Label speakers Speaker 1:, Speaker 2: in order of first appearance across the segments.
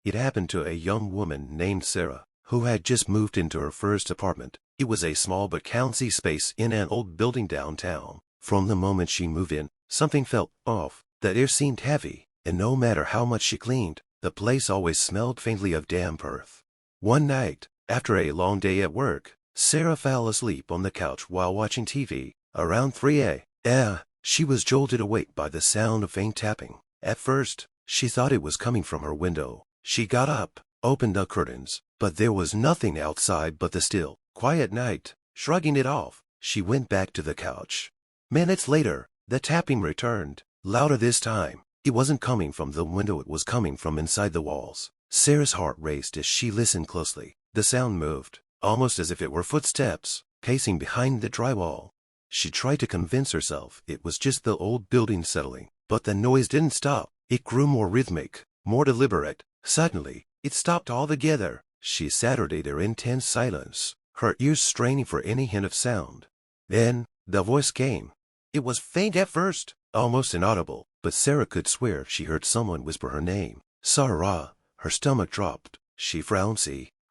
Speaker 1: It happened to a young woman named Sarah, who had just moved into her first apartment. It was a small but cozy space in an old building downtown. From the moment she moved in, something felt off. The air seemed heavy, and no matter how much she cleaned, the place always smelled faintly of damp earth. One night, after a long day at work, Sarah fell asleep on the couch while watching TV. Around 3 a.m., she was jolted awake by the sound of faint tapping. At first, she thought it was coming from her window. She got up, opened the curtains, but there was nothing outside but the still, quiet night. Shrugging it off, she went back to the couch. Minutes later, the tapping returned, louder this time. It wasn't coming from the window, it was coming from inside the walls. Sarah's heart raced as she listened closely. The sound moved, almost as if it were footsteps, pacing behind the drywall. She tried to convince herself it was just the old building settling, but the noise didn't stop. It grew more rhythmic, more deliberate. Suddenly, it stopped altogether. She sat there in tense silence, her ears straining for any hint of sound. Then, the voice came. It was faint at first, almost inaudible, but Sarah could swear she heard someone whisper her name. Sarah. Her stomach dropped. She frowned,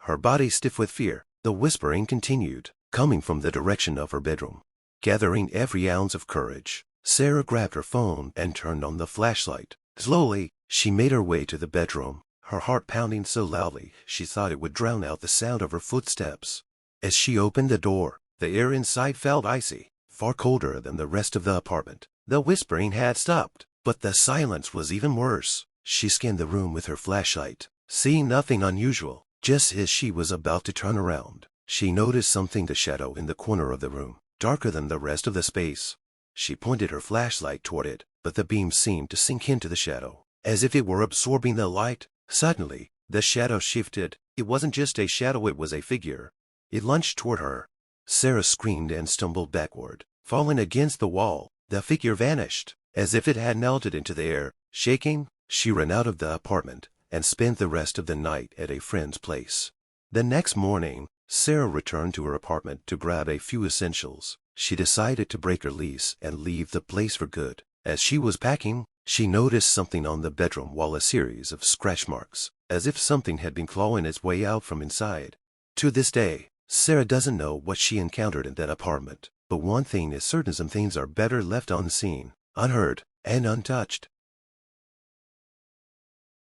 Speaker 1: her body stiff with fear. The whispering continued, coming from the direction of her bedroom. Gathering every ounce of courage, Sarah grabbed her phone and turned on the flashlight. Slowly, she made her way to the bedroom, her heart pounding so loudly she thought it would drown out the sound of her footsteps. As she opened the door, the air inside felt icy, far colder than the rest of the apartment. The whispering had stopped, but the silence was even worse. She scanned the room with her flashlight, seeing nothing unusual. Just as she was about to turn around, she noticed something, the shadow in the corner of the room, darker than the rest of the space. She pointed her flashlight toward it, but the beam seemed to sink into the shadow, as if it were absorbing the light. Suddenly, the shadow shifted. It wasn't just a shadow, it was a figure. It lunged toward her. Sarah screamed and stumbled backward, falling against the wall. The figure vanished, as if it had melted into the air. Shaking, she ran out of the apartment and spent the rest of the night at a friend's place. The next morning, Sarah returned to her apartment to grab a few essentials. She decided to break her lease and leave the place for good. As she was packing, she noticed something on the bedroom wall, a series of scratch marks, as if something had been clawing its way out from inside. To this day, Sarah doesn't know what she encountered in that apartment, but one thing is certain: some things are better left unseen, unheard, and untouched.